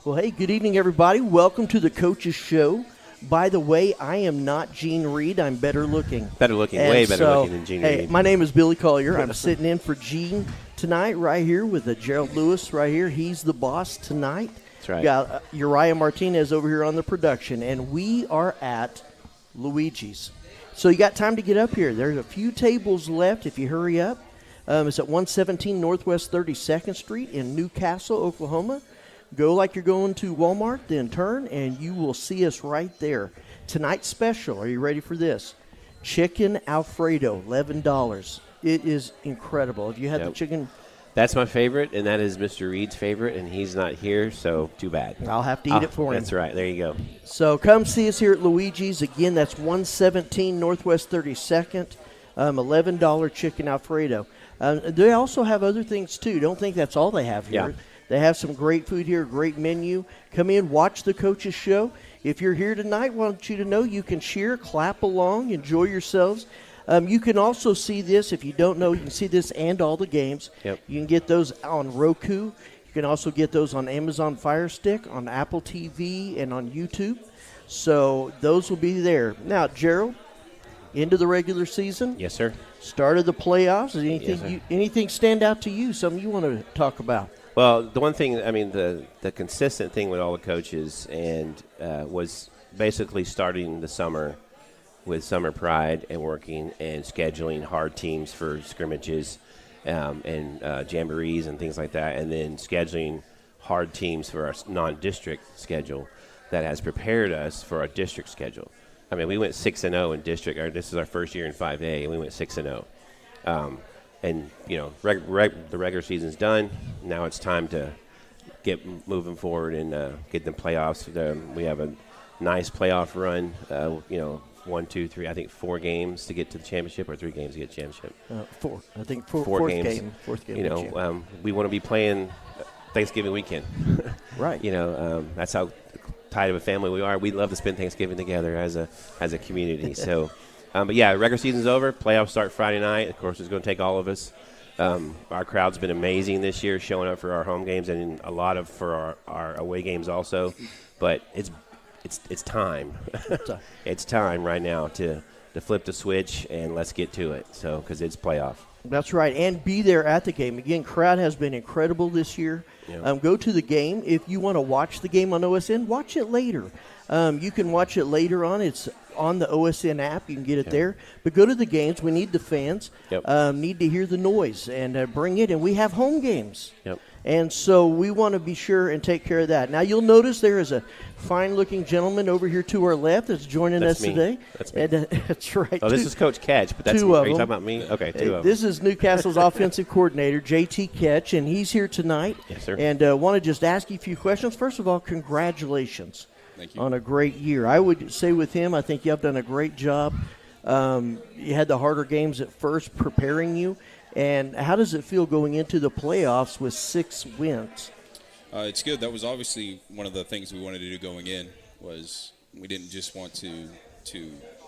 Well, hey, good evening, everybody. Welcome to the Coach's Show. By the way, I am not Gene Reed. I'm better looking. Better looking, way better looking than Gene Reed. My name is Billy Collier. I'm sitting in for Gene tonight right here with Gerald Lewis right here. He's the boss tonight. That's right. We got Uriah Martinez over here on the production, and we are at Luigi's. So you got time to get up here. There's a few tables left if you hurry up. It's at 117 Northwest 32nd Street in Newcastle, Oklahoma. Go like you're going to Walmart, then turn, and you will see us right there. Tonight's special, are you ready for this? Chicken Alfredo, $11. It is incredible. Have you had the chicken? That's my favorite, and that is Mr. Reed's favorite, and he's not here, so too bad. I'll have to eat it for him. That's right. There you go. So come see us here at Luigi's. Again, that's 117 Northwest 32nd, $11 Chicken Alfredo. They also have other things, too. Don't think that's all they have here. Yeah. They have some great food here, great menu. Come in, watch the Coach's Show. If you're here tonight, I want you to know you can cheer, clap along, enjoy yourselves. You can also see this. If you don't know, you can see this and all the games. Yep. You can get those on Roku. You can also get those on Amazon Fire Stick, on Apple TV, and on YouTube. So those will be there. Now, Gerald, into the regular season. Yes, sir. Start of the playoffs. Is Yes, anything stand out to you, something you want to talk about? Well, the one thing, I mean, the consistent thing with all the coaches and was basically starting the summer with summer pride and working and scheduling hard teams for scrimmages and jamborees and things like that, and then scheduling hard teams for our non-district schedule that has prepared us for our district schedule. I mean, we went 6-0 in district. This is our first year in 5A, and we went 6-0. And, you know, the regular season's done. Now it's time to get moving forward and get the playoffs. We have a nice playoff run, 1, 2, 3, I think 4 games to get to the championship, or 3 games to get to the championship. 4. I think fourth games. Fourth game. You know, we want to be playing Thanksgiving weekend. Right. You know, that's how tight of a family we are. We love to spend Thanksgiving together as a community. So. But, yeah, regular season's over. Playoffs start Friday night. Of course, it's going to take all of us. Our crowd's been amazing this year, showing up for our home games and a lot of for our away games also. But it's time. It's time right now to flip the switch and let's get to it. So because it's playoff. That's right, and be there at the game. Again, crowd has been incredible this year. Yeah. Go to the game. If you want to watch the game on OSN, watch it later. You can watch it later on. It's on the OSN app. You can get it there. But go to the games. We need the fans. Yep. Need to hear the noise and bring it. And we have home games. Yep. And so we want to be sure and take care of that. Now, you'll notice there is a fine-looking gentleman over here to our left that's joining us today. That's me. And, that's right. Oh, this is Coach Ketch, but that's me. Are you talking about me? Okay, 2 of them. This is Newcastle's offensive coordinator, JT Ketch, and he's here tonight. Yes, sir. And want to just ask you a few questions. First of all, congratulations. Thank you. On a great year. I would say with him, I think you have done a great job. You had the harder games at first preparing you. And how does it feel going into the playoffs with 6 wins? It's good. That was obviously one of the things we wanted to do going in, was we didn't just want to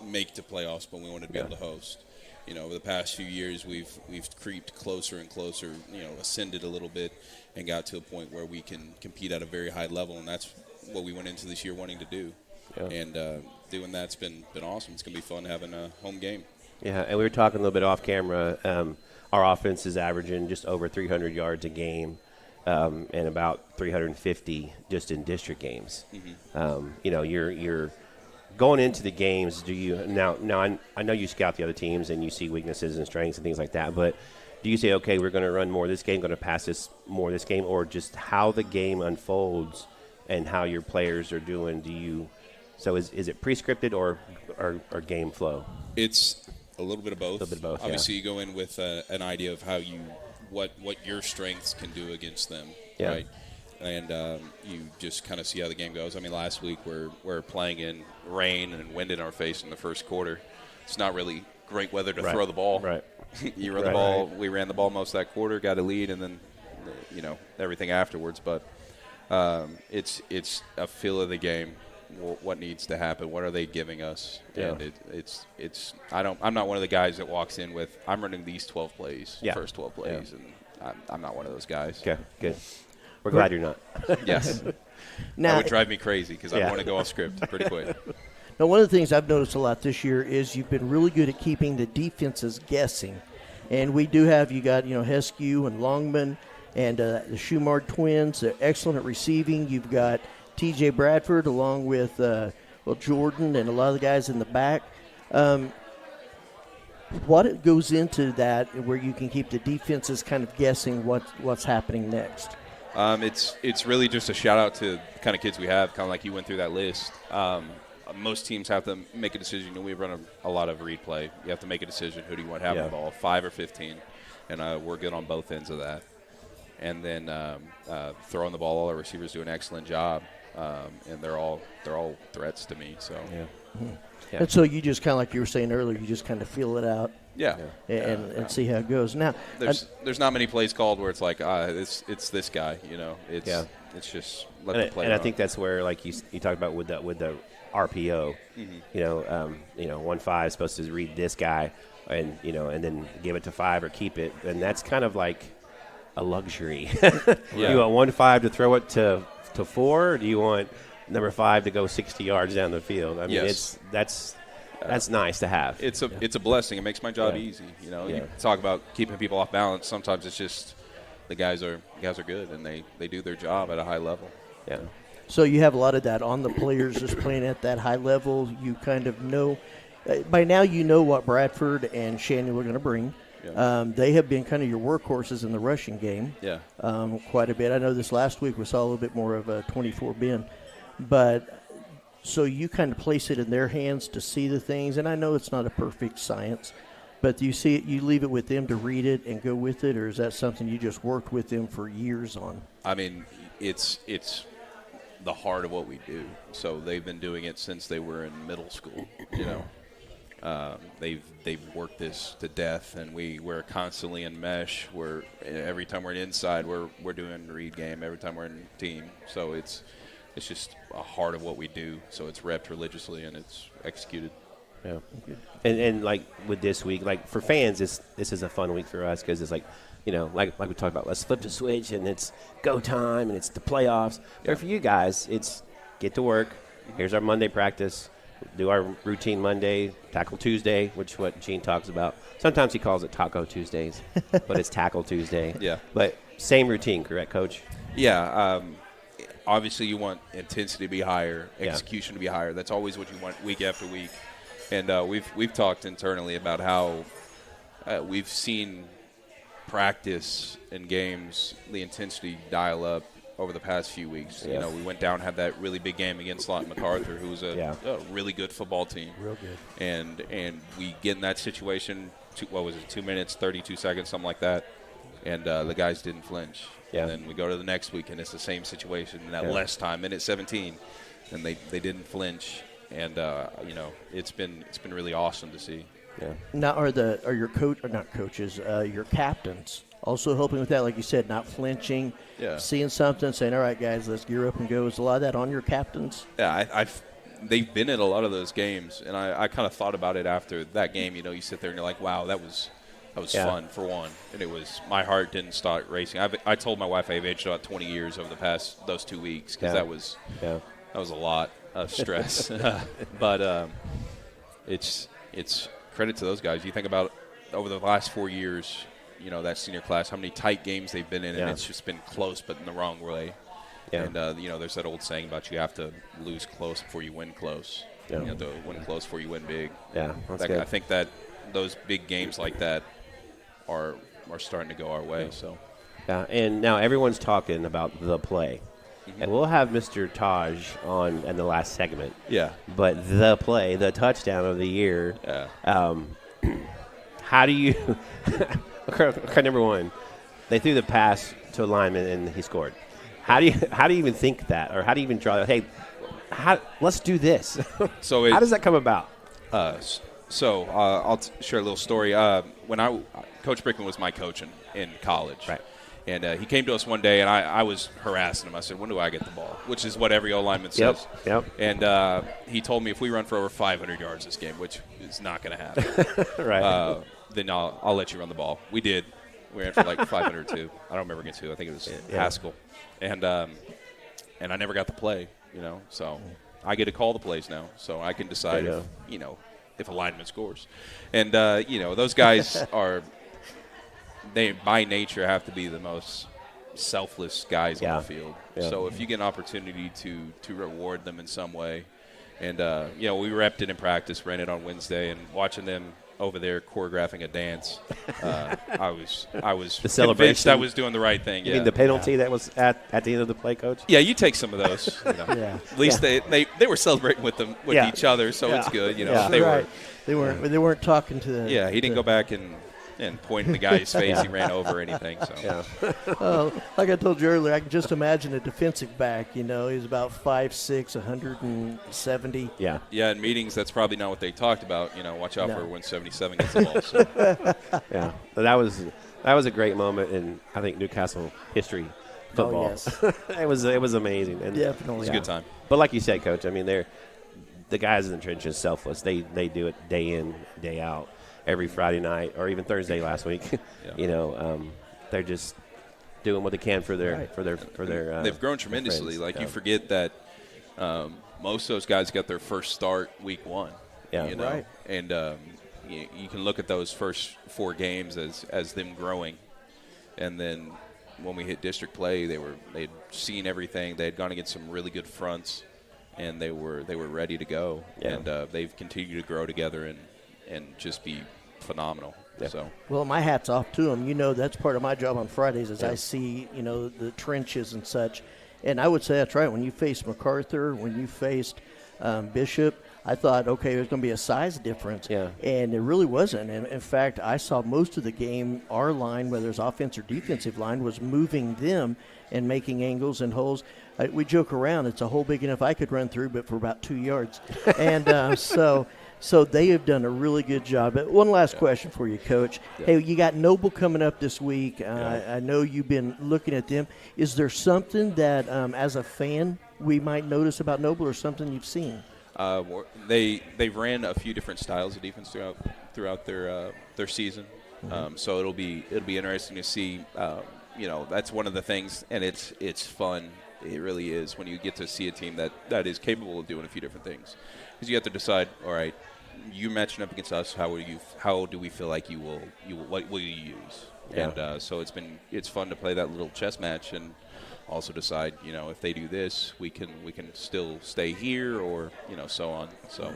make the playoffs, but we wanted to be able to host. You know, over the past few years, we've creeped closer and closer, ascended a little bit and got to a point where we can compete at a very high level, and that's what we went into this year wanting to do. Yeah. And doing that's been awesome. It's going to be fun having a home game. Yeah, and we were talking a little bit off camera. Our offense is averaging just over 300 yards a game and about 350 just in district games. Mm-hmm. You're going into the games. Do you now? I know you scout the other teams and you see weaknesses and strengths and things like that. But do you say, okay, we're going to run more this game, going to pass this more this game, or just how the game unfolds and how your players are doing? Do you? So is it pre-scripted or game flow? It's a little bit of both. A little bit of both. Obviously, you go in with an idea of how what your strengths can do against them, right? And you just kind of see how the game goes. I mean, last week we're playing in rain and wind in our face in the first quarter. It's not really great weather to throw the ball. Right. You run the ball. Right. We ran the ball most of that quarter, got a lead, and then everything afterwards. But it's a feel of the game. What needs to happen? What are they giving us? Yeah. And I'm not one of the guys that walks in with, I'm running these 12 plays, first 12 plays, and I'm not one of those guys. Okay, good. We're glad you're not. Yes. Now, That would drive me crazy because I Yeah. want to go off script pretty quick. Now, one of the things I've noticed a lot this year is you've been really good at keeping the defenses guessing. And we do have, you got, Heskew and Longman and the Schumard twins. They're excellent at receiving. You've got T.J. Bradford along with, Jordan and a lot of the guys in the back. What goes into that where you can keep the defenses kind of guessing what's happening next? It's really just a shout-out to the kind of kids we have, kind of like you went through that list. Most teams have to make a decision. We run a lot of read play. You have to make a decision. Who do you want to have the ball, 5 or 15? And we're good on both ends of that. And then throwing the ball, all our receivers do an excellent job, and they're all threats to me. So Yeah. And so you just kind of like you were saying earlier, you just kind of feel it out and see how it goes. Now, there's not many plays called where it's like it's this guy. It's just let the play. And I run. think that's where, like you talked about with the RPO, 1-5 is supposed to read this guy, and then give it to 5 or keep it, and that's kind of like a luxury. You want 1-5 to throw it to 4, or do you want number 5 to go 60 yards down the field? I mean, that's nice to have. It's a blessing. It makes my job easy. You talk about keeping people off balance. Sometimes it's just the guys are good and they do their job at a high level. Yeah. So you have a lot of that on the players just playing at that high level. You kind of know by now what Bradford and Shaniel are going to bring. Yeah. They have been kind of your workhorses in the rushing game. Yeah. Quite a bit. I know this last week we saw a little bit more of a 24 bin, but so you kind of place it in their hands to see the things. And I know it's not a perfect science, but do you see it? You leave it with them to read it and go with it, or is that something you just worked with them for years on? I mean, it's the heart of what we do. So they've been doing it since they were in middle school. They've worked this to death, and we're constantly in mesh. Every time we're inside, we're doing read game. Every time we're in team, so it's just a heart of what we do. So it's repped religiously and it's executed. Yeah. And like with this week, like for fans, this is a fun week for us because it's like, like we talked about, let's flip the switch and it's go time and it's the playoffs. But for you guys, it's get to work. Here's our Monday practice. Do our routine Monday, tackle Tuesday, which is what Gene talks about. Sometimes he calls it Taco Tuesdays, but it's Tackle Tuesday. Yeah. But same routine, correct, Coach? Yeah. Obviously, you want intensity to be higher, execution to be higher. That's always what you want week after week. And we've talked internally about how we've seen practice and games, the intensity dial up over the past few weeks. Yeah. We went down, had that really big game against Lawton MacArthur, who was a really good football team. Real good. And we get in that situation, 2 minutes, 32 seconds, something like that, and the guys didn't flinch. Yeah. And then we go to the next week, and it's the same situation, and that less time, minute 17, and they didn't flinch. And it's been really awesome to see. Yeah. Now, are your your captains also helping with that? Like you said, not flinching, seeing something, saying, "All right, guys, let's gear up and go." Is a lot of that on your captains? Yeah, they've been in a lot of those games, and I kind of thought about it after that game. You sit there and you're like, "Wow, that was fun for one," and it was my heart didn't start racing. I told my wife I've aged about 20 years over those 2 weeks because that was a lot of stress. But it's credit to those guys. You think about over the last 4 years, that senior class, how many tight games they've been in, and it's just been close, but in the wrong way. Yeah. And there's that old saying about you have to lose close before you win close. Yeah. You have to win close before you win big. Yeah, that's good. I think that those big games like that are starting to go our way. So. Yeah, and now everyone's talking about the play. And we'll have Mr. Taj on in the last segment. Yeah. But the play, the touchdown of the year. Yeah. How do you okay, number one, they threw the pass to a lineman and he scored. How do you even think that, or how do you even draw that? Hey, let's do this. So how does that come about? I'll share a little story. When Coach Brickman was my coach in college. Right. And he came to us one day, and I was harassing him. I said, "When do I get the ball?" Which is what every O-lineman says. Yep. And he told me if we run for over 500 yards this game, which is not going to happen, right? Then I'll let you run the ball. We did. We ran for like 502. I don't remember against who. I think it was Haskell. And I never got to play, So I get to call the plays now, so I can decide if a lineman scores. And, those guys they by nature have to be the most selfless guys on the field. Yeah. So if you get an opportunity to reward them in some way, and we repped it in practice, ran it on Wednesday, and watching them over there choreographing a dance, I was the celebration. Convinced I was doing the right thing. You mean the penalty that was at the end of the play, Coach? Yeah, you take some of those. At least they were celebrating with each other, so it's good. They weren't talking to the. Yeah, he didn't go back and point in the guy's face he ran over or anything. So. Like I told you earlier, I can just imagine a defensive back. He's about 5'6", 170. Yeah, in meetings, that's probably not what they talked about. Watch out for 177 gets the ball. So. Yeah, but that was a great moment in, I think, Newcastle history football. Oh, yes. it was amazing. And definitely. It was a good time. But like you said, Coach, I mean, the guys in the trenches selfless. They do it day in, day out. Every Friday night or even Thursday last week, they're just doing what they can for their They've grown tremendously. Friends. You forget that most of those guys got their first start week 1. Yeah, right. And you can look at those first 4 games as them growing, and then when we hit district play, they'd seen everything. They had gone against some really good fronts, and they were ready to go. Yeah. And they've continued to grow together and just be phenomenal. Yeah. So, well, my hat's off to them. That's part of my job on Fridays is I see, the trenches and such. And I would say that's right. When you faced MacArthur, when you faced Bishop, I thought, okay, there's going to be a size difference. Yeah. And it really wasn't. And, in fact, I saw most of the game, our line, whether it's offense or defensive line, was moving them and making angles and holes. We joke around. It's a hole big enough I could run through, but for about 2 yards. And So they have done a really good job. But one last question for you, Coach. Yeah. Hey, you got Noble coming up this week. I know you've been looking at them. Is there something that, as a fan, we might notice about Noble or something you've seen? They've ran a few different styles of defense throughout their season. Mm-hmm. So it'll be interesting to see. That's one of the things, and it's fun. It really is when you get to see a team that is capable of doing a few different things. Because you have to decide, all right, you matching up against us, how do we feel like what will you use? Yeah. And so it's fun to play that little chess match and also decide, if they do this, we can still stay here or, so on. So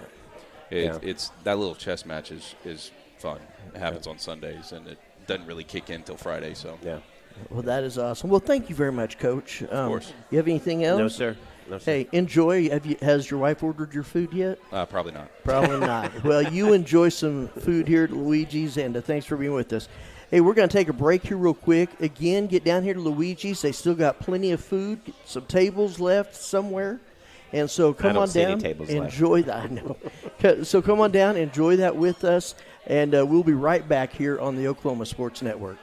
it's that little chess match is fun. It happens on Sundays, and it doesn't really kick in until Friday. So yeah. Well, that is awesome. Well, thank you very much, Coach. Of course. You have anything else? No, sir. Hey, enjoy. Has your wife ordered your food yet? Probably not. Probably not. Well, you enjoy some food here at Luigi's, and thanks for being with us. Hey, we're going to take a break here real quick. Again, get down here to Luigi's. They still got plenty of food, some tables left somewhere. And so come on down, enjoy that. I know. So come on down, enjoy that with us, and we'll be right back here on the Oklahoma Sports Network.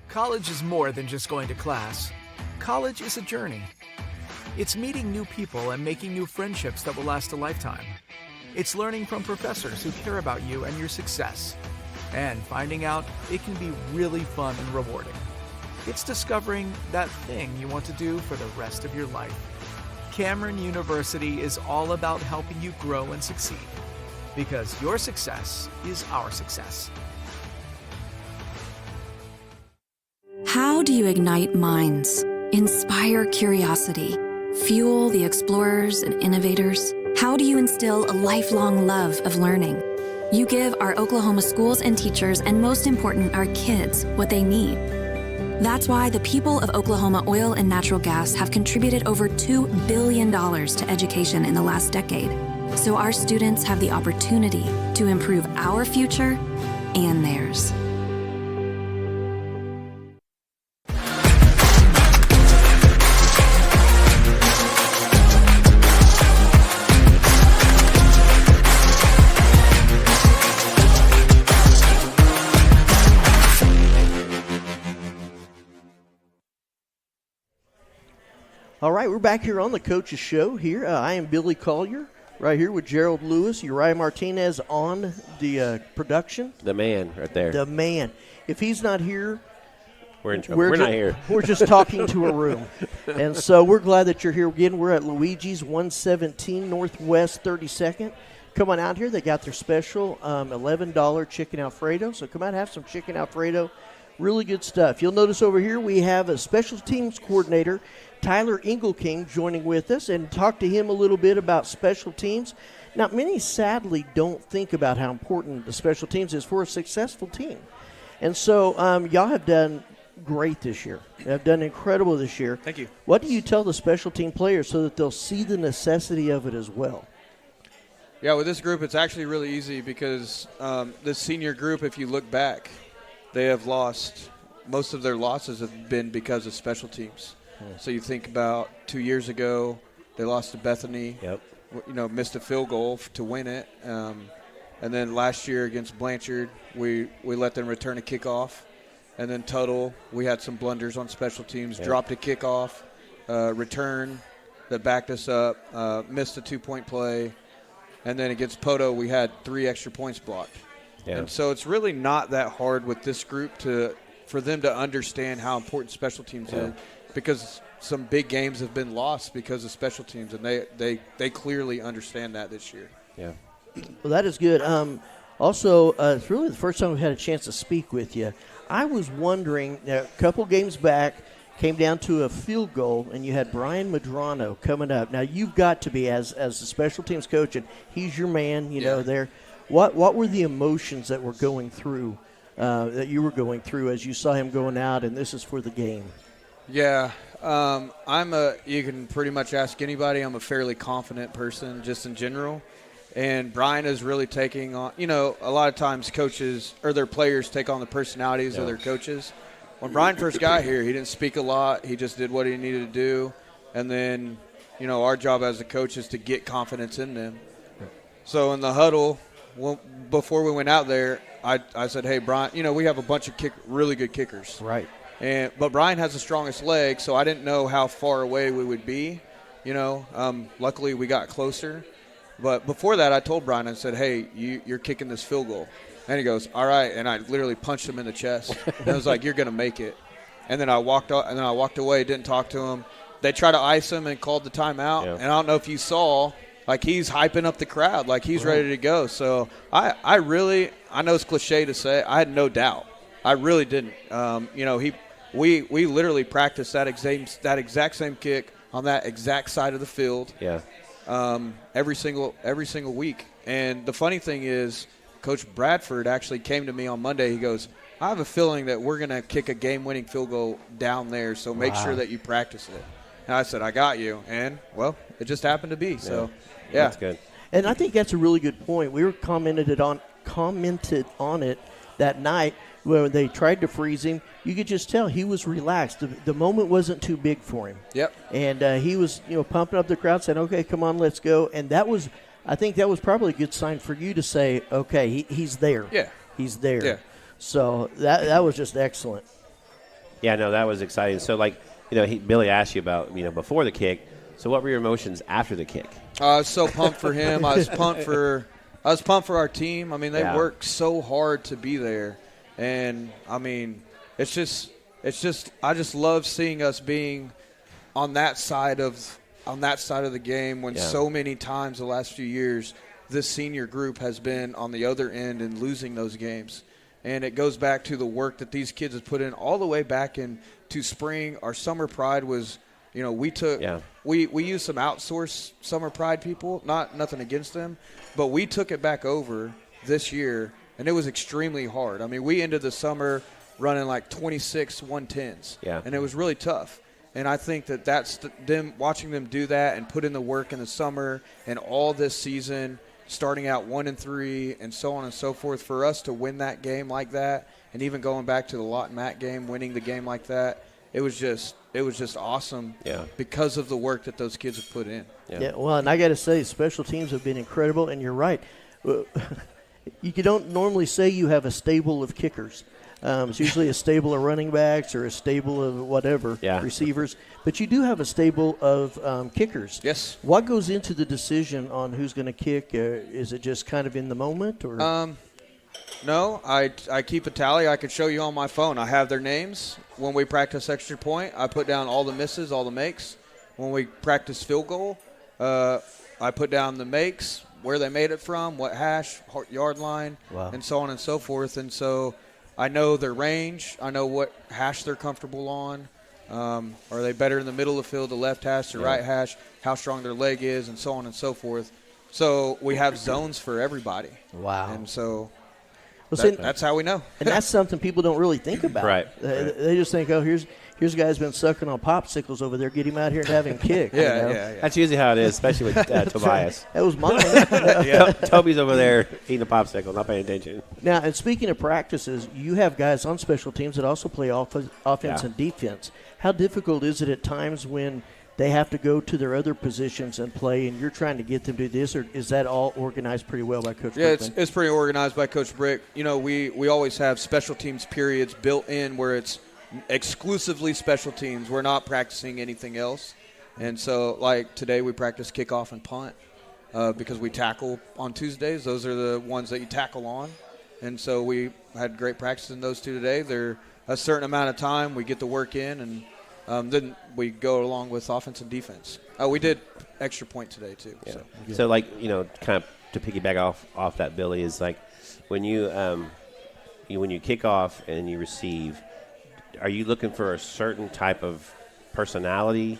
College is more than just going to class. College is a journey. It's meeting new people and making new friendships that will last a lifetime. It's learning from professors who care about you and your success. And finding out it can be really fun and rewarding. It's discovering that thing you want to do for the rest of your life. Cameron University is all about helping you grow and succeed. because your success is our success. How do you ignite minds, inspire curiosity, fuel the explorers and innovators? How do you instill a lifelong love of learning? You give our Oklahoma schools and teachers, and most important, our kids, what they need. That's why the people of Oklahoma Oil and Natural Gas have contributed over $2 billion to education in the last decade, so our students have the opportunity to improve our future and theirs. All right, we're back here on the Coach's Show here. I am Billy Collier, right here with Gerald Lewis, Uriah Martinez on the production. The man right there. The man. If he's not here, we're in trouble. We're not here. We're just talking to a room. And so we're glad that you're here again. We're at Luigi's, 117 Northwest 32nd. Come on out here. They got their special $11 chicken Alfredo. So come out and have some chicken Alfredo. Really good stuff. You'll notice over here we have a special teams coordinator, Tyler Engelking, joining with us, and talk to him a little bit about special teams. Now, many sadly don't think about how important the special teams is for a successful team. And so y'all have done great this year. You have done incredible this year. Thank you. What do you tell the special team players so that they'll see the necessity of it as well? Yeah, with this group, it's actually really easy because this senior group, if you look back, they have lost. Most of their losses have been because of special teams. So you think about 2 years ago, they lost to Bethany. Yep. Missed a field goal to win it. And then last year against Blanchard, we let them return a kickoff. And then Tuttle, we had some blunders on special teams, dropped a kickoff, return that backed us up, missed a 2-point play. And then against Poto, we had 3 extra points blocked. Yeah. And so it's really not that hard with this group for them to understand how important special teams is, because some big games have been lost because of special teams, and they clearly understand that this year. Yeah. Well, that is good. Also, it's really the first time we've had a chance to speak with you. I was wondering, a couple games back, came down to a field goal, and you had Brian Madrano coming up. Now, you've got to be, as the special teams coach, and he's your man, you know, there. What were the emotions that were going through, that you were going through as you saw him going out, and this is for the game? Yeah, you can pretty much ask anybody. I'm a fairly confident person just in general. And Brian is really taking on, a lot of times coaches or their players take on the personalities of their coaches. When Brian first got here, he didn't speak a lot. He just did what he needed to do. And then, our job as a coach is to get confidence in them. So in the huddle, before we went out there, I said, hey, Brian, we have a bunch of really good kickers. Right. But Brian has the strongest leg, so I didn't know how far away we would be. Luckily we got closer. But before that, I told Brian, I said, hey, you're kicking this field goal. And he goes, all right. And I literally punched him in the chest. And I was like, you're going to make it. And then I walked away, didn't talk to him. They tried to ice him and called the timeout. Yeah. And I don't know if you saw, he's hyping up the crowd, he's ready to go. So I know it's cliche to say, I had no doubt. I really didn't. We literally practiced that exact same kick on that exact side of the field. Yeah. Every single week. And the funny thing is, Coach Bradford actually came to me on Monday. He goes, I have a feeling that we're going to kick a game-winning field goal down there, so make sure that you practice it. And I said, I got you. And, well, it just happened to be. So, yeah. That's good. And I think that's a really good point. We were commented on it that night when they tried to freeze him. You could just tell he was relaxed. The moment wasn't too big for him. Yep. And he was, pumping up the crowd, saying, okay, come on, let's go. And I think that was probably a good sign for you to say, okay, he's there. Yeah. He's there. Yeah. So that was just excellent. Yeah, no, that was exciting. So, Billy asked you about, before the kick. So what were your emotions after the kick? I was so pumped for him. I was pumped for our team. I mean, they worked so hard to be there. And, I mean, it's just I just love seeing us being on that side of the game when so many times the last few years this senior group has been on the other end and losing those games. And it goes back to the work that these kids have put in all the way back into spring. Our Summer Pride was, we took we used some outsourced Summer Pride people, nothing against them, but we took it back over this year, and it was extremely hard. I mean, we ended the summer running like 26 110s, and it was really tough. And I think that's them watching them do that and put in the work in the summer and all this season, starting out 1-3 and so on and so forth. For us to win that game like that, and even going back to the Lott and Matt game, winning the game like that, it was just awesome. Because of the work that those kids have put in. Well, and I got to say, special teams have been incredible, and you're right. You don't normally say you have a stable of kickers. It's usually a stable of running backs or a stable of whatever, receivers. But you do have a stable of kickers. Yes. What goes into the decision on who's going to kick? Is it just kind of in the moment? Or No, I keep a tally. I could show you on my phone. I have their names. When we practice extra point, I put down all the misses, all the makes. When we practice field goal, I put down the makes, where they made it from, what hash, yard line, and so on and so forth. And so I know their range. I know what hash they're comfortable on. Are they better in the middle of the field, the left hash, the right hash, how strong their leg is, and so on and so forth. So we have zones for everybody. Wow. And so that's how we know. And that's something people don't really think about. Right. They just think, oh, here's a guy's been sucking on popsicles over there. Get him out here and have him kick. Yeah. That's usually how it is, especially with Tobias. That was mine. Toby's over there eating a popsicle, not paying attention. Now, and speaking of practices, you have guys on special teams that also play offense and defense. How difficult is it at times when they have to go to their other positions and play, and you're trying to get them to do this, or is that all organized pretty well by Coach Brick? Yeah, it's pretty organized by Coach Brick. We always have special teams periods built in where it's exclusively special teams. We're not practicing anything else. And so, like today, we practice kickoff and punt because we tackle on Tuesdays. Those are the ones that you tackle on. And so we had great practice in those two today. They're a certain amount of time. We get the work in, and then we go along with offense and defense. We did extra point today too. Yeah. So kind of to piggyback off that, Billy, is like when you when you kick off and you receive, are you looking for a certain type of personality?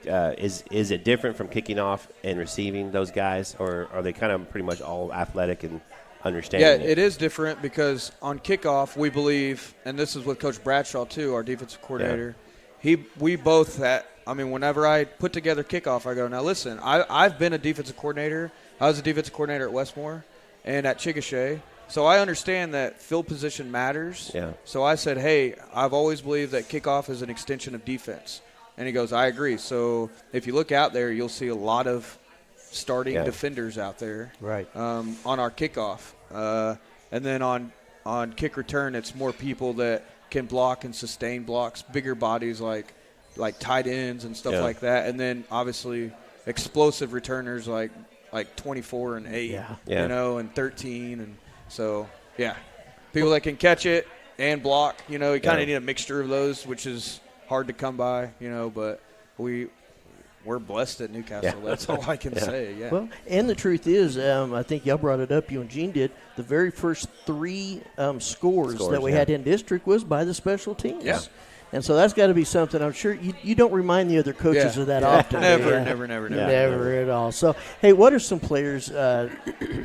Is it different from kicking off and receiving those guys, or are they kind of pretty much all athletic and understanding? Yeah, it is different because on kickoff we believe, and this is with Coach Bradshaw too, our defensive coordinator. We both whenever I put together kickoff, I go, now listen, I've been a defensive coordinator. I was a defensive coordinator at Westmore and at Chickasha. So I understand that field position matters. Yeah. So I said, hey, I've always believed that kickoff is an extension of defense. And he goes, I agree. So if you look out there, you'll see a lot of starting defenders out there on our kickoff. And then on kick return, it's more people that can block and sustain blocks, bigger bodies like tight ends and stuff like that. And then obviously explosive returners like 24 and 8, and 13. And so, people that can catch it and block. You kind of need a mixture of those, which is hard to come by, but we're blessed at Newcastle. That's all I can say. Yeah. Well, and the truth is, I think y'all brought it up. You and Gene did. The very first 3 scores that we had in district was by the special teams. Yeah. And so that's got to be something. I'm sure you don't remind the other coaches of that often. Never. Never at all. So, hey, what are some players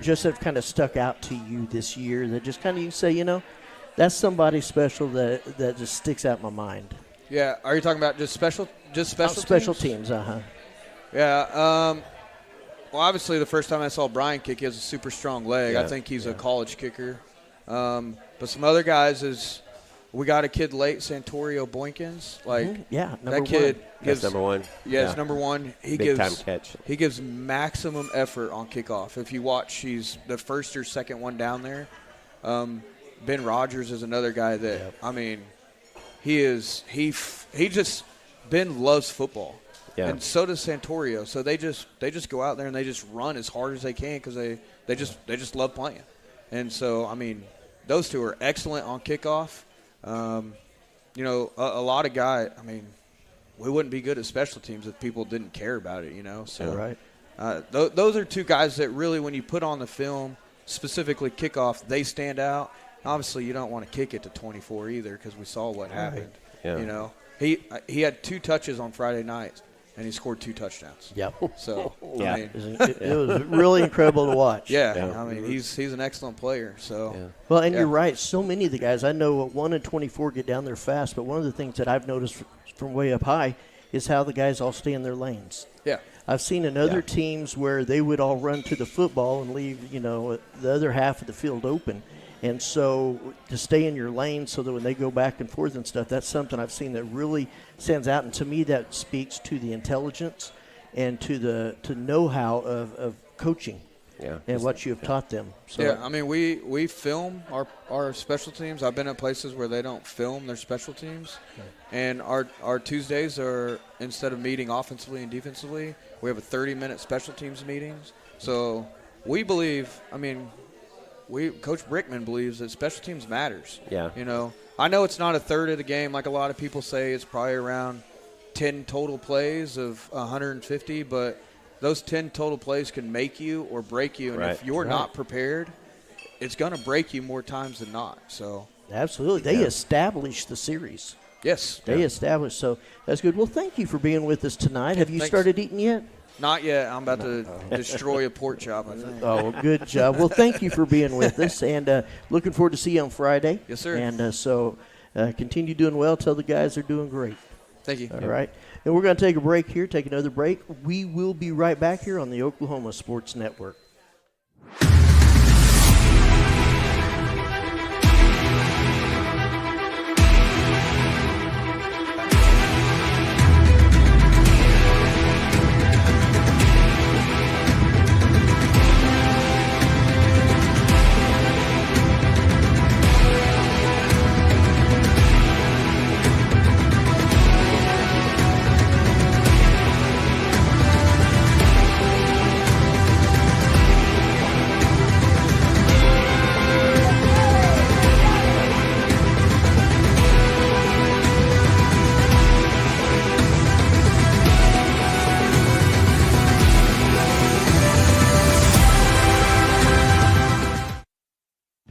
just have kind of stuck out to you this year that just kind of you say, that's somebody special that just sticks out in my mind? Yeah. Are you talking about just special teams? Yeah. Well, obviously, the first time I saw Brian kick, he has a super strong leg. Yeah. I think he's a college kicker. But some other guys is we got a kid late, Santorio Boykins. Number that kid one. gives That's number one. Yeah, it's number one. Big time catch. He gives maximum effort on kickoff. If you watch, he's the first or second one down there. Ben Rogers is another guy that Ben loves football. Yeah. And so does Santorio. So they just go out there and they just run as hard as they can because they just love playing. And so those two are excellent on kickoff. A lot of guys. We wouldn't be good at special teams if people didn't care about it. So Those are two guys that really, when you put on the film, specifically kickoff, they stand out. Obviously, you don't want to kick it to 24 either because we saw what happened. Yeah. You know, he had 2 touches on Friday night, and he scored 2 touchdowns. Yep. So, Yeah. I mean, It was really incredible to watch. yeah, I mean, he's an excellent player. So, Well, and Yeah. you're right. So many of the guys, I know 1 and 24 get down there fast, but one of the things that I've noticed from way up high is how the guys all stay in their lanes. yeah. I've seen in other teams where they would all run to the football and leave, the other half of the field open. And so to stay in your lane so that when they go back and forth and stuff, that's something I've seen that really stands out. And to me, that speaks to the intelligence and to know-how of coaching and what you have taught them. So, Yeah, I mean, we film our special teams. I've been at places where they don't film their special teams. And our Tuesdays are, instead of meeting offensively and defensively, we have a 30-minute special teams meetings. So we believe, Coach Brickman believes that special teams matters. Yeah. I know it's not a third of the game like a lot of people say. It's probably around 10 total plays of 150, but those 10 total plays can make you or break you. And if you're not prepared, it's going to break you more times than not. So absolutely. They established the series. yes. They established. So that's good. Well, thank you for being with us tonight. Have you Thanks. started eating yet? Not yet. I'm about to destroy a pork chop, I think. Oh, well, good job. Well, thank you for being with us, and looking forward to see you on Friday. Yes, sir. And so continue doing well. Tell the guys they're doing great. Thank you. All right. And we're going to take a break here, take another break. We will be right back here on the Oklahoma Sports Network.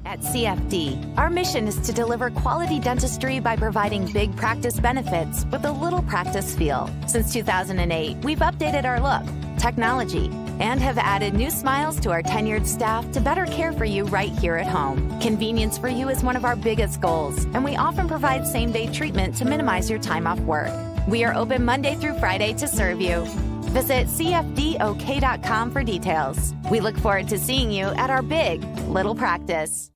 At CFD, our mission is to deliver quality dentistry by providing big practice benefits with a little practice feel. Since 2008, we've updated our look, technology, and have added new smiles to our tenured staff to better care for you right here at home. Convenience for you is one of our biggest goals, and we often provide same-day treatment to minimize your time off work. We are open Monday through Friday to serve you. Visit cfdok.com for details. We look forward to seeing you at our big little practice.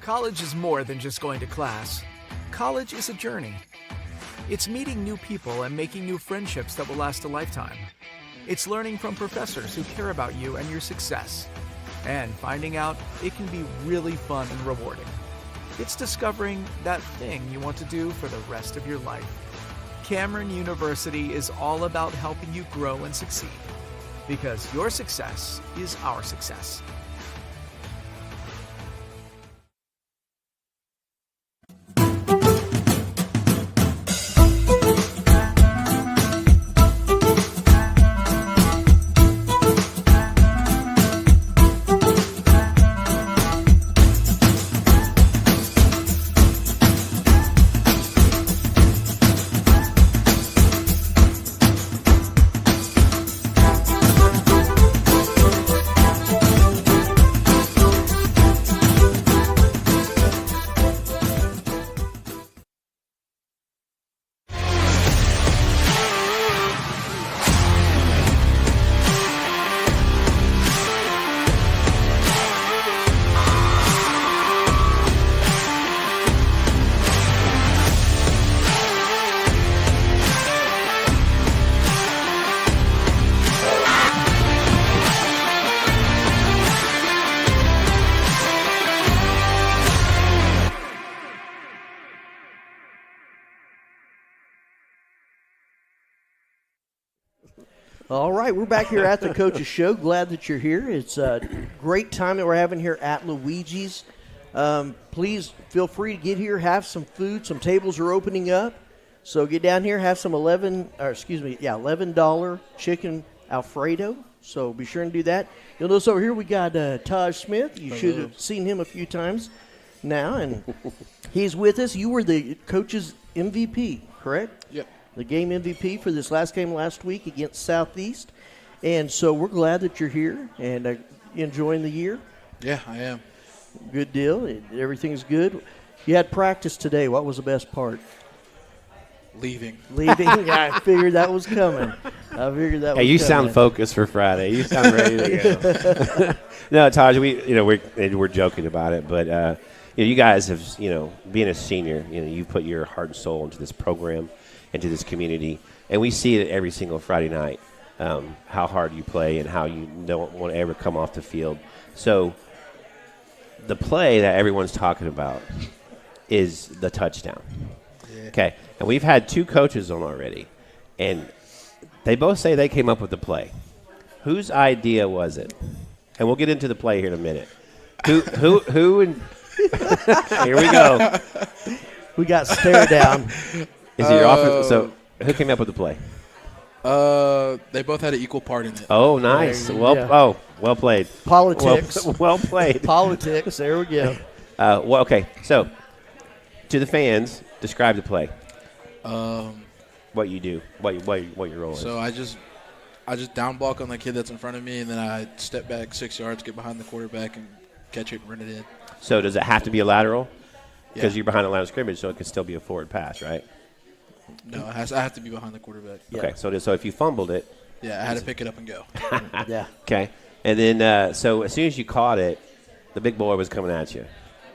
College is more than just going to class. College is a journey. It's meeting new people and making new friendships that will last a lifetime. It's learning from professors who care about you and your success. And finding out it can be really fun and rewarding. It's discovering that thing you want to do for the rest of your life. Cameron University is all about helping you grow and succeed. Because your success is our success. All right, we're back here at the Coach's Show. Glad that you're here. It's a great time that we're having here at Luigi's. Please feel free to get here, have some food. Some tables are opening up. So get down here, have some $11 chicken Alfredo. So be sure and do that. You'll notice over here we got Taj Smith. You should have seen him a few times now, and he's with us. You were the coach's MVP, correct? Yep. The game MVP for this last game last week against Southeast. And so we're glad that you're here and enjoying the year. Yeah, I am. Good deal. Everything's good. You had practice today. What was the best part? Leaving. I figured that was coming. Hey, you sound focused for Friday. You sound ready to go. No, Taj, we're joking about it, but you guys have, being a senior, you put your heart and soul into this program, into this community, and we see it every single Friday night, how hard you play and how you don't want to ever come off the field. So the play that everyone's talking about is the touchdown. Yeah. Okay, and we've had 2 coaches on already, and they both say they came up with the play. Whose idea was it? And we'll get into the play here in a minute. Who and here we go. We got stare down. Is it your offense? So who came up with the play? They both had an equal part in it. Oh, nice. Well played. Politics. Well played. Politics. There we go. Okay. So to the fans, describe the play. What you do, what your role is. So I just down block on the kid that's in front of me, and then I step back 6 yards, get behind the quarterback, and catch it and run it in. So does it have to be a lateral? Because Yeah. You're behind the line of scrimmage, so it can still be a forward pass, right? No, I have to be behind the quarterback. Yeah. Okay. So if you fumbled it. Yeah, I had to pick it up and go. Yeah. Okay. And then so as soon as you caught it, the big boy was coming at you.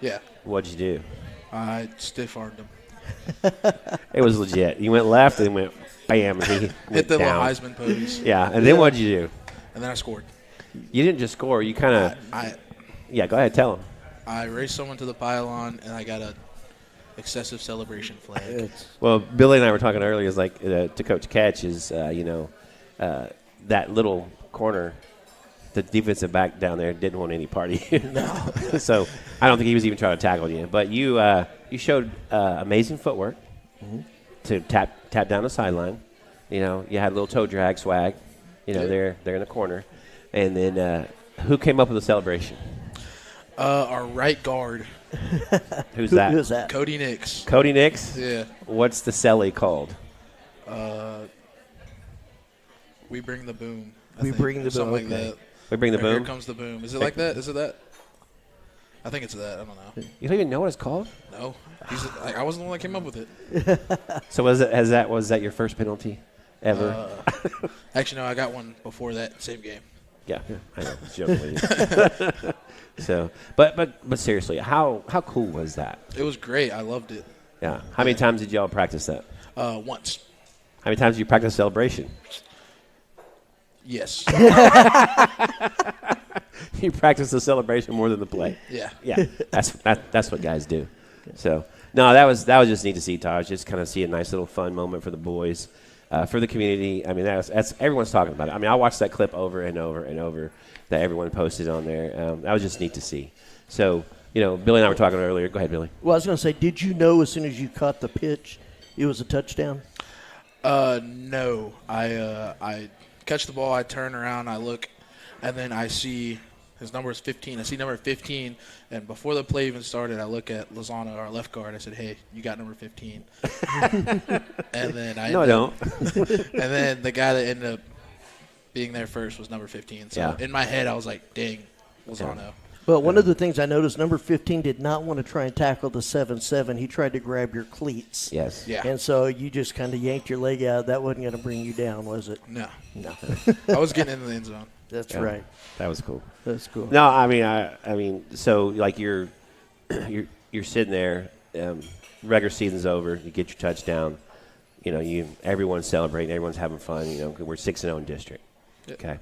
Yeah. What'd you do? I stiff-armed him. It was legit. You went left and went bam. And he Hit went the little down. Heisman pose. Yeah. And then what'd you do? And then I scored. You didn't just score. You kind of. Yeah. Go ahead. Tell him. I raced someone to the pylon, and I got a excessive celebration flag. Well, Billy and I were talking earlier. Is like to coach catch is that little corner. The defensive back down there didn't want any party. No. So I don't think he was even trying to tackle you. But you showed amazing footwork to tap down the sideline. You had a little toe drag swag. There in the corner. And then who came up with the celebration? Our right guard. Who's that? Who's that? Cody Nix. Cody Nix? Yeah. What's the celly called? We bring the boom. We bring the boom. Something like Okay. that. We bring the boom? Here comes the boom. Is it like that? Is it that? I think it's that. I don't know. You don't even know what it's called? No. I wasn't the one that came up with it. So was that your first penalty ever? Actually, no. I got one before that same game. Yeah, I know. Joking with you. So, but seriously, how cool was that? It was great. I loved it. Yeah. How many times did y'all practice that? Once. How many times did you practice celebration? Yes. You practice the celebration more than the play. Yeah. Yeah. That's what guys do. So no, that was just neat to see, Taj. Just kind of see a nice little fun moment for the boys, for the community. I mean, that's everyone's talking about it. I mean, I watched that clip over and over and over that everyone posted on there. That was just neat to see. So Billy and I were talking earlier. Go ahead, Billy. Well, I was going to say, did you know as soon as you caught the pitch, it was a touchdown? No. I catch the ball, I turn around, I look, and then I see his number is 15. I see number 15, and before the play even started, I look at Lozano, our left guard. I said, "Hey, you got number 15." And then I don't. And then the guy that ended up being there first was number 15. So in my head, I was like, "Dang, Lozano." Yeah. Well, one of the things I noticed, number 15 did not want to try and tackle the 7-7. He tried to grab your cleats. Yes. Yeah. And so you just kind of yanked your leg out. That wasn't going to bring you down, was it? No. No. I was getting into the end zone. That's right. That was cool. That's cool. No, I mean, so like you're sitting there, regular season's over, you get your touchdown, everyone's celebrating, everyone's having fun, we're 6-0 in district. Yep. Okay.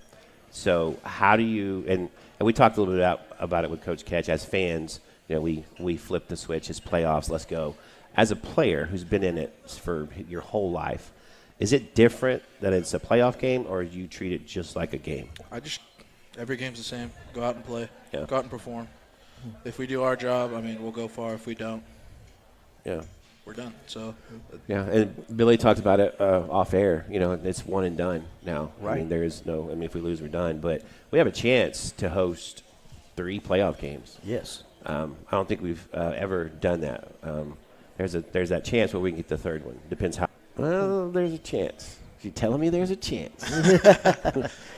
So how do you and we talked a little bit about it with Coach Ketch as fans, we flip the switch, it's playoffs, let's go. As a player who's been in it for your whole life, Is it different that it's a playoff game, or you treat it just like a game? Every game's the same. Go out and play. Yeah. Go out and perform. If we do our job, I mean, we'll go far. If we don't, Yeah. we're done. So, Yeah, and Billy talked about it off air. You know, it's one and done now. Right. I mean, there is no – I mean, if we lose, we're done. But we have a chance to host 3 playoff games. Yes. I don't think we've ever done that. There's that chance where we can get the third one. Depends how – well, there's a chance. If you're telling me there's a chance.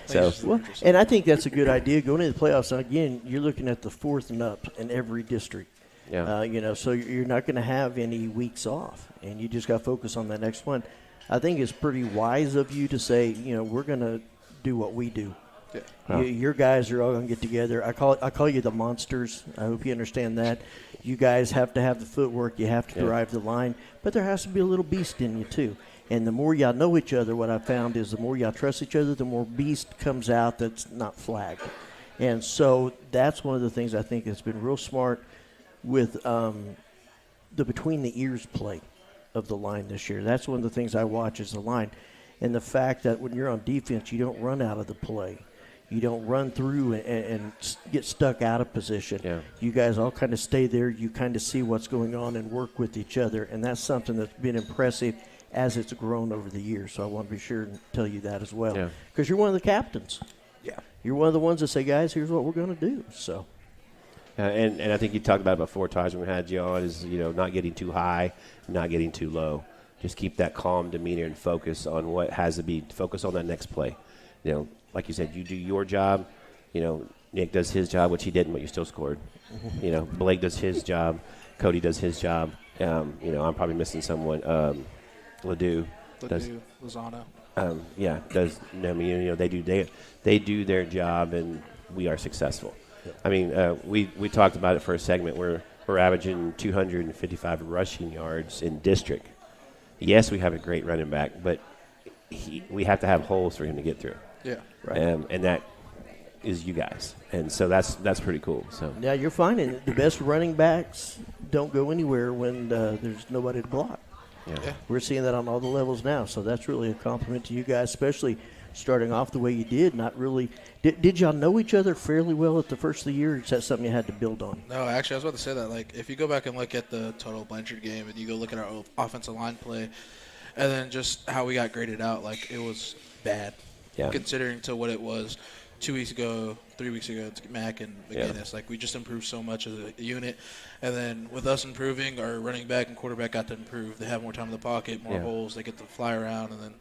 So, Well, and I think that's a good idea going into the playoffs. And again, you're looking at the 4th and up in every district. yeah. You know, so you're not going to have any weeks off, and you just got to focus on the next one. I think it's pretty wise of you to say, you know, we're going to do what we do. yeah. Your guys are all going to get together. I call you the monsters. I hope you understand that. You guys have to have the footwork. You have to drive the line, but there has to be a little beast in you too. And the more y'all know each other, what I found is the more y'all trust each other, the more beast comes out that's not flagged. And so that's one of the things I think has been real smart with the between the ears play of the line this year. That's one of the things I watch is the line. And the fact that when you're on defense, you don't run out of the play. You don't run through and get stuck out of position. Yeah. You guys all kind of stay there. You kind of see what's going on and work with each other. And that's something that's been impressive as it's grown over the years. So I want to be sure and tell you that as well. Yeah. Because you're one of the captains. Yeah. You're one of the ones that say, guys, here's what we're going to do. So. And I think you talked about it before, Taj, when we had you on, is, you know, not getting too high, not getting too low. Just keep that calm demeanor and focus on what has to be, focus on that next play. You know, like you said, you do your job. You know, Nick does his job, which he didn't, but you still scored. You know, Blake does his job. Cody does his job. You know, I'm probably missing someone. Ledoux does. Lozano. Yeah, does. I mean, you know, they do their job, and we are successful. I mean, we talked about it for a segment. We're averaging 255 rushing yards in district. Yes, we have a great running back, but we have to have holes for him to get through. Yeah. Right. And that is you guys, and so that's pretty cool. So Now you're finding the best running backs don't go anywhere when there's nobody to block. yeah. We're seeing that on all the levels now, so that's really a compliment to you guys, especially starting off the way you did. Not really. Did y'all know each other fairly well at the first of the year, or is that something you had to build on? No, actually, I was about to say that. Like, if you go back and look at the total Blanchard game, and you go look at our offensive line play, and then just how we got graded out, like, it was bad. Yeah. Considering to what it was 2 weeks ago, 3 weeks ago to Mac and McGinnis. Like, we just improved so much as a unit. And then with us improving, our running back and quarterback got to improve. They have more time in the pocket, more holes. They get to fly around, and then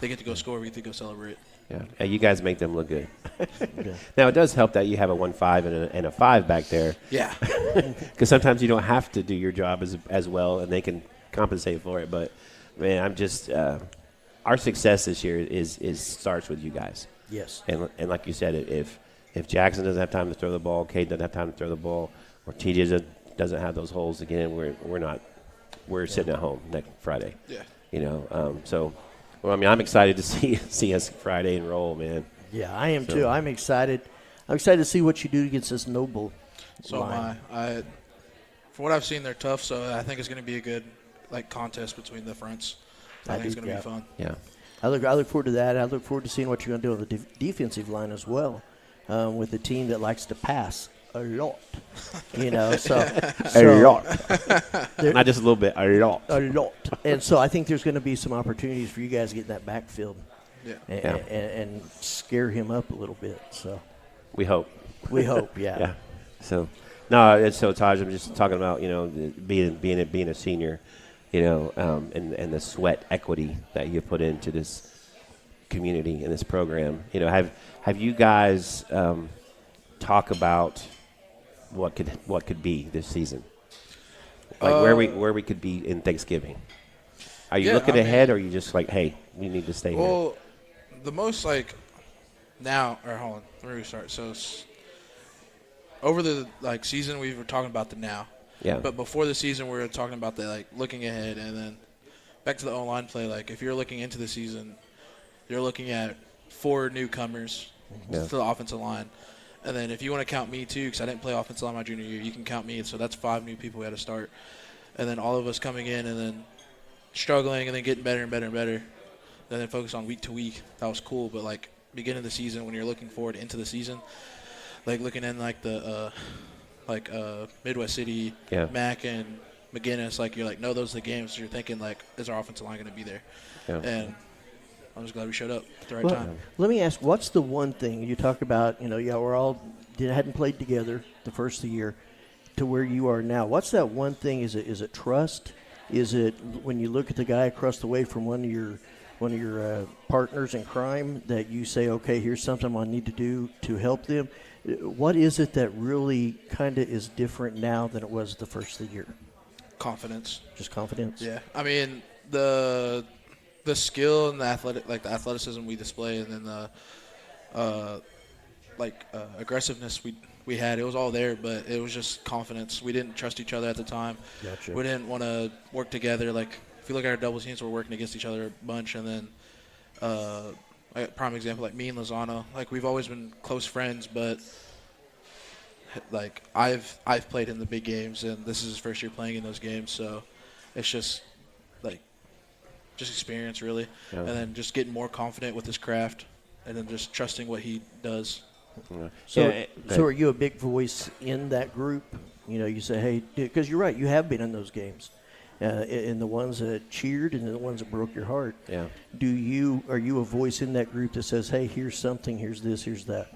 they get to go score. We get to go celebrate. Yeah, and you guys make them look good. Now, it does help that you have a 1-5 and a 5 back there. Yeah. Because sometimes you don't have to do your job as well, and they can compensate for it. But, man, I'm just our success this year is starts with you guys. Yes. And like you said, if Jackson doesn't have time to throw the ball, Cade doesn't have time to throw the ball, or TJ doesn't have those holes again, we're sitting at home next Friday. Yeah. You know, so. Well, I mean, I'm excited to see us Friday and roll, man. Yeah, I am too. I'm excited. I'm excited to see what you do against this Noble So line. am I. From what I've seen, they're tough. So I think it's going to be a good contest between the fronts. I think it's going to be fun. Yeah. I look forward to that. I look forward to seeing what you're going to do on the defensive line as well, with a team that likes to pass a lot. You know, A lot. Not just a little bit, a lot. A lot. And so I think there's going to be some opportunities for you guys to get in that backfield and scare him up a little bit. So We hope. we hope, yeah. Yeah. So, no, so Taj, I'm just talking about, you know, being a senior, you know, and the sweat equity that you put into this community and this program. You know, have you guys talk about what could be this season? Like where we could be in Thanksgiving. Are you looking ahead, or are you just like, hey, we need to stay here? Well, the most now, or hold on, let me restart. So over the season, we were talking about the now. Yeah. But before the season, we were talking about the looking ahead, and then back to the O-line play. Like, if you're looking into the season, you're looking at 4 newcomers to the offensive line. And then if you want to count me too, because I didn't play offensive line my junior year, you can count me. So that's 5 new people we had to start. And then all of us coming in and then struggling and then getting better and better and better. and then focus on week to week. That was cool. But like beginning of the season, when you're looking forward into the season, like looking in like the Midwest City, Mac and McGinnis, like you're like, no, those are the games. You're thinking like, is our offensive line going to be there? Yeah. And I'm just glad we showed up at the right time. Let me ask, what's the one thing you talk about? We're all hadn't played together the first of the year to where you are now. What's that one thing? Is it trust? Is it when you look at the guy across the way from one of your partners in crime that you say, okay, here's something I need to do to help them? What is it that really kind of is different now than it was the first of the year? Confidence. Just confidence? Yeah. I mean, the skill and the athleticism we display, and then the aggressiveness we had, it was all there, but it was just confidence. We didn't trust each other at the time. Gotcha. We didn't want to work together. Like, if you look at our double teams, we're working against each other a bunch. And then, prime example, like me and Lozano, like we've always been close friends, but like I've played in the big games, and this is his first year playing in those games, so it's just like experience really, and then just getting more confident with his craft, and then just trusting what he does. So are you a big voice in that group? You say, hey, because you're right, you have been in those games, in the ones that cheered and the ones that broke your heart. Yeah. Are you a voice in that group that says, hey, here's something, here's this, here's that?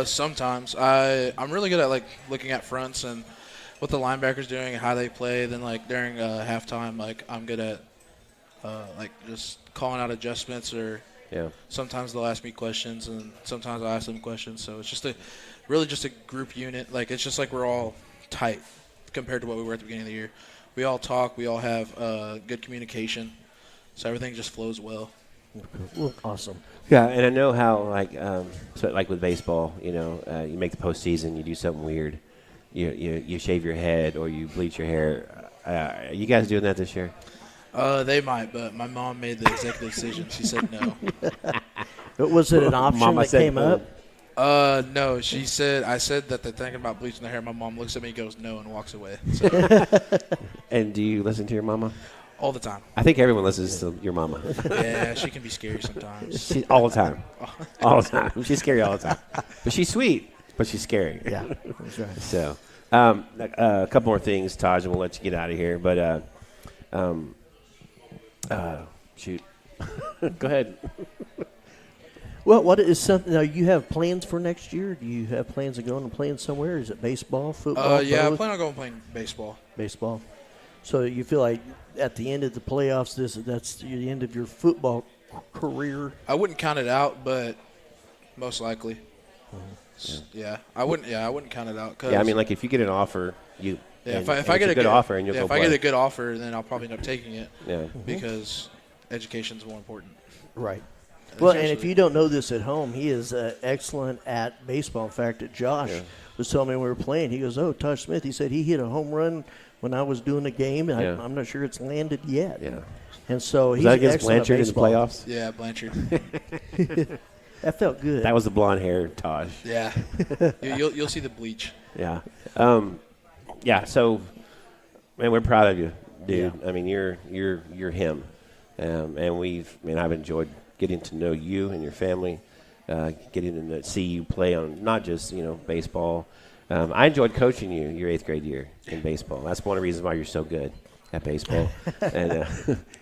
Sometimes I'm really good at like looking at fronts and what the linebackers doing and how they play. Then like during halftime, like I'm good at like just calling out adjustments, or sometimes they'll ask me questions and sometimes I'll ask them questions. So it's just a group unit. Like it's just like we're all tight compared to what we were at the beginning of the year. We all talk. We all have good communication. So everything just flows well. Awesome. Yeah, and I know how like with baseball, you make the postseason, you do something weird, you shave your head or you bleach your hair. Are you guys doing that this year? They might, but my mom made the executive decision. She said no. But was it an option that came up? No. I said that they're thinking about bleaching their hair. My mom looks at me, goes no, and walks away. So. And do you listen to your mama? All the time. I think everyone listens to your mama. Yeah, she can be scary sometimes. All the time. All the time. She's scary all the time. But she's sweet, but she's scary. Yeah, that's right. So, a couple more things, Taj, and we'll let you get out of here. But, shoot. Go ahead. Well, what is something? Now, you have plans for next year? Do you have plans of going and playing somewhere? Is it baseball, football? Yeah, I plan on going playing baseball. Baseball. So you feel like at the end of the playoffs, that's the end of your football career? I wouldn't count it out, but most likely. I wouldn't count it out. I mean, like if you get an offer, if I get a good offer, and you'll go play. If I get a good offer, then I'll probably end up taking it. Yeah. Because education's more important. Right. Well, and if you don't know this at home, he is excellent at baseball. In fact, Josh was telling me when we were playing, he goes, Tosh Smith, he said he hit a home run when I was doing a game, and I'm not sure it's landed yet. Yeah. And so he's that against excellent Blanchard at in the playoffs? Yeah, Blanchard. That felt good. That was the blonde hair, Taj. Yeah. You'll see the bleach. Yeah. So, man, we're proud of you, dude. Yeah. I mean, you're him. And I've enjoyed getting to know you and your family, getting to see you play on not just, baseball. I enjoyed coaching you your 8th grade year in baseball. That's one of the reasons why you're so good at baseball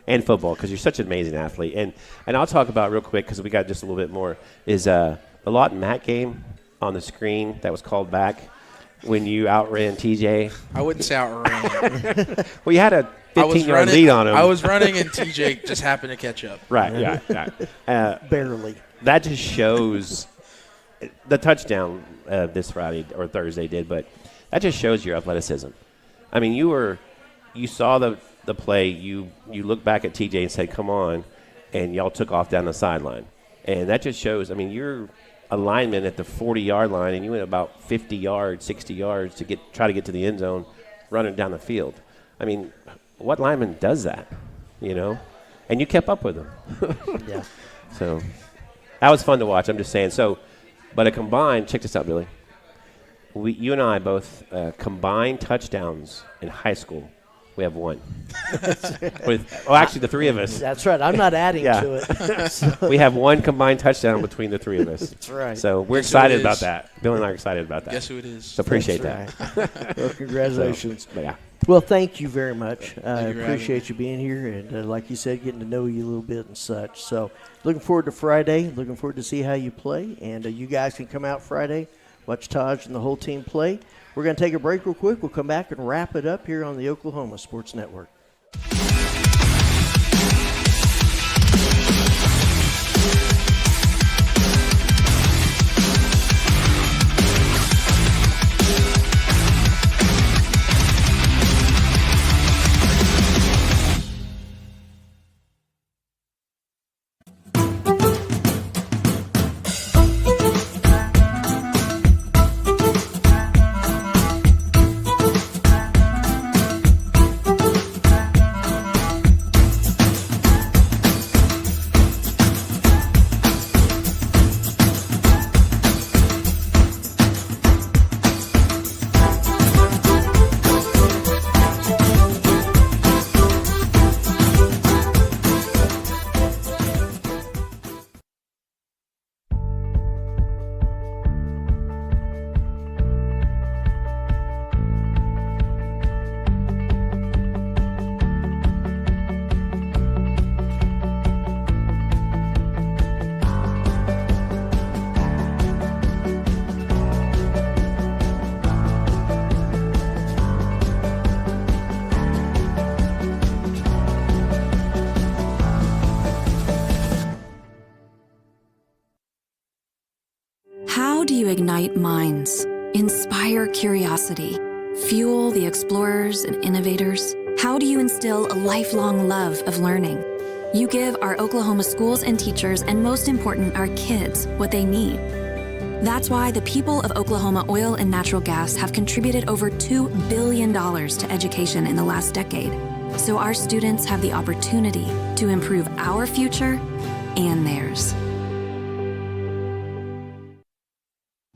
and football, because you're such an amazing athlete. And I'll talk about real quick, because we got just a little bit more, is the Lawton Matt game on the screen that was called back when you outran TJ. I wouldn't say outran. Well, you had a 15-yard lead on him. I was running, and TJ just happened to catch up. Right. Barely. That just shows the touchdown this Friday or Thursday did, but that just shows your athleticism. I mean, you saw the play. You look back at TJ and said, "Come on," and y'all took off down the sideline, and that just shows. I mean, you're a lineman at the 40-yard line, and you went about 50 yards, 60 yards to try to get to the end zone, running down the field. I mean, what lineman does that? And you kept up with him. Yeah. So that was fun to watch. I'm just saying. So, but a combined, check this out, Billy. You and I both combined touchdowns in high school We have one. Actually, the three of us. That's right. I'm not adding Yeah. to it. So, We have one combined touchdown between the three of us. that's right. So we're Guess who it excited is? about that. Bill and I are excited about that. Guess who it is? So appreciate That's that. right. Well, congratulations. But yeah. Well, thank you very much. I you for having appreciate me. you being here, and like you said, getting to know you a little bit and such. So, looking forward to Friday. Looking forward to see how you play, and you guys can come out Friday, watch Taj and the whole team play. We're going to take a break real quick. We'll come back and wrap it up here on the Oklahoma Sports Network. How do you ignite minds, inspire curiosity, fuel the explorers and innovators? How do you instill a lifelong love of learning? You give our Oklahoma schools and teachers, and most important, our kids, what they need. That's why the people of Oklahoma Oil and Natural Gas have contributed over $2 billion to education in the last decade, so our students have the opportunity to improve our future and theirs.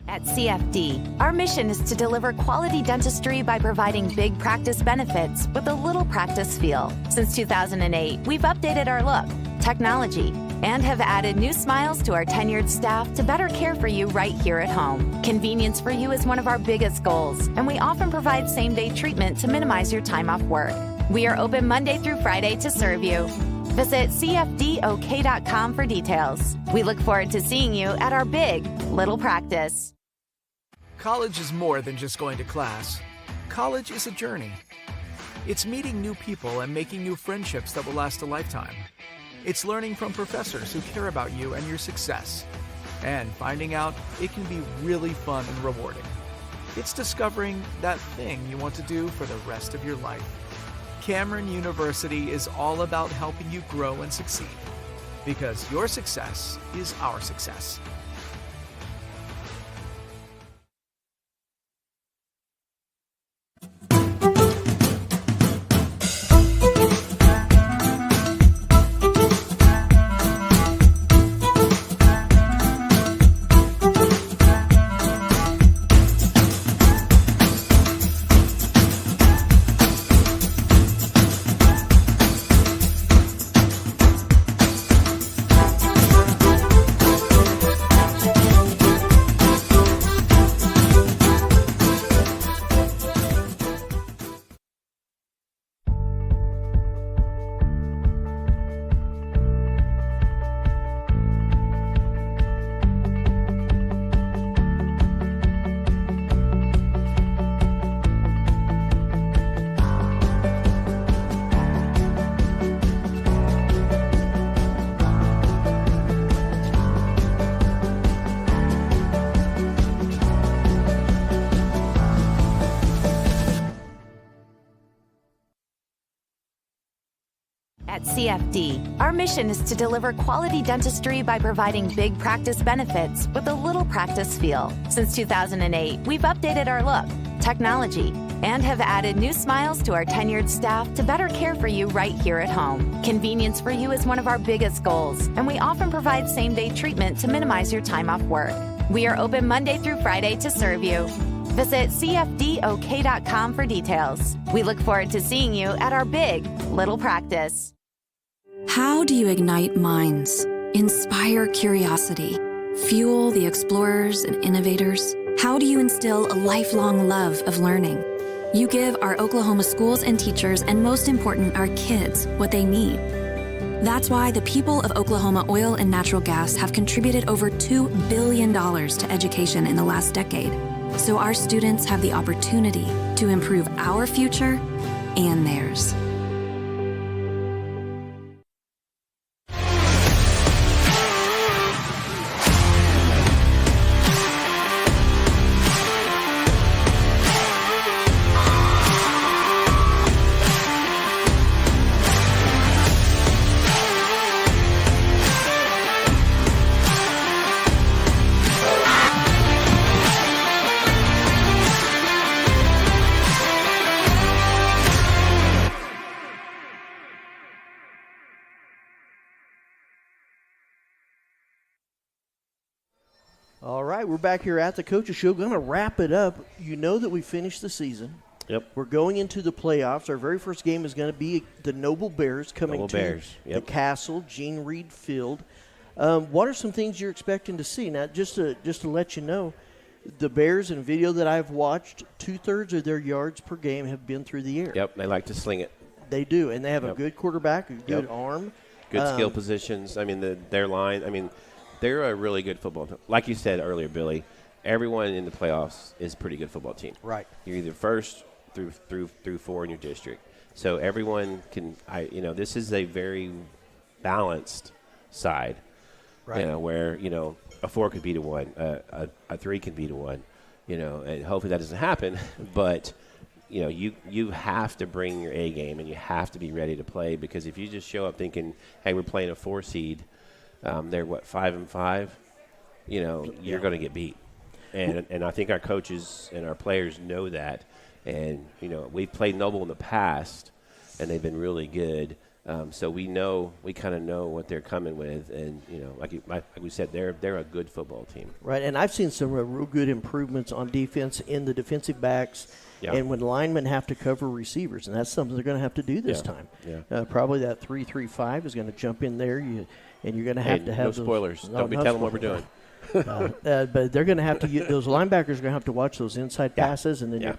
At CFD, our mission is to deliver quality dentistry by providing big practice benefits with a little practice feel. Since 2008, we've updated our look, technology, and have added new smiles to our tenured staff to better care for you right here at home. Convenience for you is one of our biggest goals, and we often provide same-day treatment to minimize your time off work. We are open Monday through Friday to serve you. Visit cfdok.com for details. We look forward to seeing you at our big little practice. College is more than just going to class. College is a journey. It's meeting new people and making new friendships that will last a lifetime. It's learning from professors who care about you and your success. And finding out it can be really fun and rewarding. It's discovering that thing you want to do for the rest of your life. Cameron University is all about helping you grow and succeed. Because your success is our success. At CFD, our mission is to deliver quality dentistry by providing big practice benefits with a little practice feel. Since 2008, we've updated our look, technology, and have added new smiles to our tenured staff to better care for you right here at home. Convenience for you is one of our biggest goals, and we often provide same-day treatment to minimize your time off work. We are open Monday through Friday to serve you. Visit cfdok.com for details. We look forward to seeing you at our big little practice. How do you ignite minds, inspire curiosity, fuel the explorers and innovators? How do you instill a lifelong love of learning? You give our Oklahoma schools and teachers, and most important, our kids, what they need. That's why the people of Oklahoma Oil and Natural Gas have contributed over $2 billion to education in the last decade, so our students have the opportunity to improve our future and theirs. All right, we're back here at the Coaches Show. Going to wrap it up. You know that we finished the season. Yep. We're going into the playoffs. Our very first game is going to be the Noble Bears coming to the Castle, Gene Reed Field. What are some things you're expecting to see? Now, just to let you know, the Bears, in video that I've watched, 2/3 of their yards per game have been through the air. Yep, they like to sling it. They do, and they have a good quarterback, a good arm. Good skill positions. I mean, their line, I mean, they're a really good football team. Like you said earlier, Billy, everyone in the playoffs is a pretty good football team. Right. You're either first through 4 in your district. So everyone can, this is a very balanced side. Right. Where, a 4 could beat a 1, a 3 can beat a 1, and hopefully that doesn't happen. But, you have to bring your A game and you have to be ready to play, because if you just show up thinking, hey, we're playing a 4 seed, they're 5-5, you're going to get beat. And I think our coaches and our players know that. And, we've played Noble in the past and they've been really good. So we kind of know what they're coming with, and like we said, they're a good football team. Right, and I've seen some real good improvements on defense in the defensive backs, and when linemen have to cover receivers, and that's something they're going to have to do this time. Yeah. Probably that 3-3-5 is going to jump in there, and you're going to have to have no spoilers. Don't be telling what we're doing. But they're going to have to those linebackers are going to have to watch those inside passes, and then your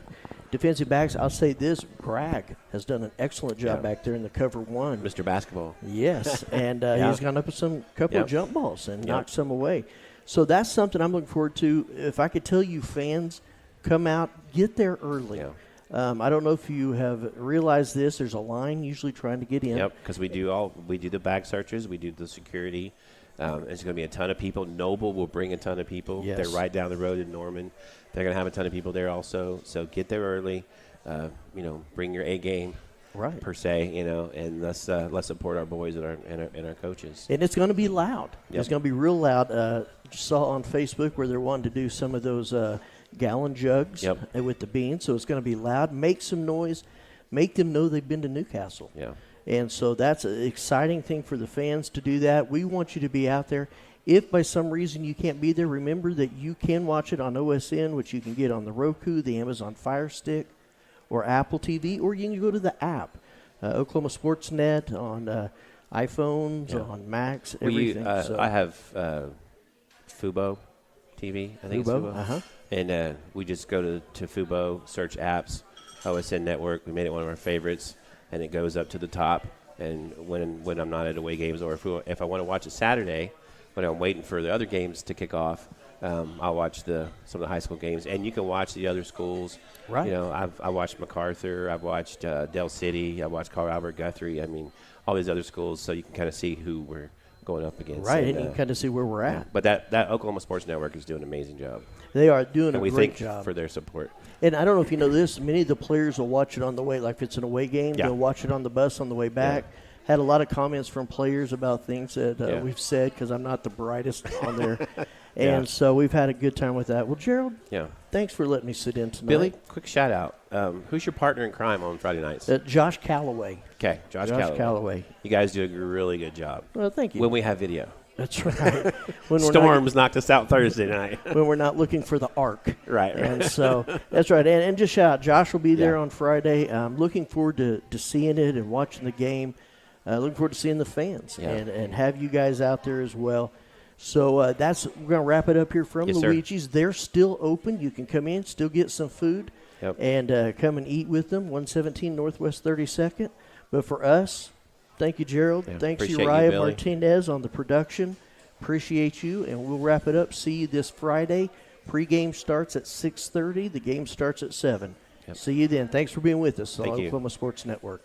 defensive backs. I'll say this: Bragg has done an excellent job back there in the cover 1. Mr. Basketball. Yes, and he's gone up with some couple of jump balls and knocked some away. So that's something I'm looking forward to. If I could tell you, fans, come out, get there early. Yeah. I don't know if you have realized this. There's a line usually trying to get in. Yep, because we do the bag searches, we do the security. There's going to be a ton of people. Noble will bring a ton of people. Yes. They're right down the road in Norman. They're going to have a ton of people there also. So get there early. Bring your A game, right? Per se, and let's support our boys and our coaches. And it's going to be loud. Yep. It's going to be real loud. Saw on Facebook where they're wanting to do some of those gallon jugs with the beans. So it's going to be loud. Make some noise. Make them know they've been to Newcastle. Yeah. And so that's an exciting thing for the fans to do that. We want you to be out there. If by some reason you can't be there, remember that you can watch it on OSN, which you can get on the Roku, the Amazon Fire Stick, or Apple TV, or you can go to the app, Oklahoma Sports Net on iPhones, on Macs, everything. I have Fubo TV. I think Fubo? it's Fubo. And we just go to Fubo, search apps, OSN Network. We made it one of our favorites. And it goes up to the top. And when I'm not at away games, or if I want to watch it Saturday, when I'm waiting for the other games to kick off, I'll watch some of the high school games. And you can watch the other schools. Right. I watched MacArthur. I've watched Del City. I watched Carl Albert Guthrie. I mean, all these other schools, so you can kind of see who we're going up against. Right, and you can kind of see where we're at. But that Oklahoma Sports Network is doing an amazing job. They are doing and a great job. We thank for their support. And I don't know if you know this, many of the players will watch it on the way, like if it's an away game, they'll watch it on the bus on the way back. Yeah. Had a lot of comments from players about things that we've said, because I'm not the brightest on there. And so we've had a good time with that. Well, Gerald, thanks for letting me sit in tonight. Billy, quick shout out. Who's your partner in crime on Friday nights? Josh Calloway. Okay, Josh Calloway. Calloway. You guys do a really good job. Well, thank you. When we have video. That's right. When we're Storms knocked us out Thursday night. when we're not looking for the ark. Right. And so that's right. And just shout out, Josh will be there Yeah. on Friday. Looking forward to seeing it and watching the game. Looking forward to seeing the fans and have you guys out there as well. So we're going to wrap it up here from Yes, sir. Luigi's. They're still open. You can come in, still get some food, and come and eat with them. 117 Northwest 32nd. But for us, thank you, Gerald. Yeah, Thanks, appreciate you, Uriah Billy. Martinez, on the production. Appreciate you, and we'll wrap it up. See you this Friday. Pre-game starts at 6:30. The game starts at 7. Yep. See you then. Thanks for being with us on Thank you. Oklahoma Sports Network.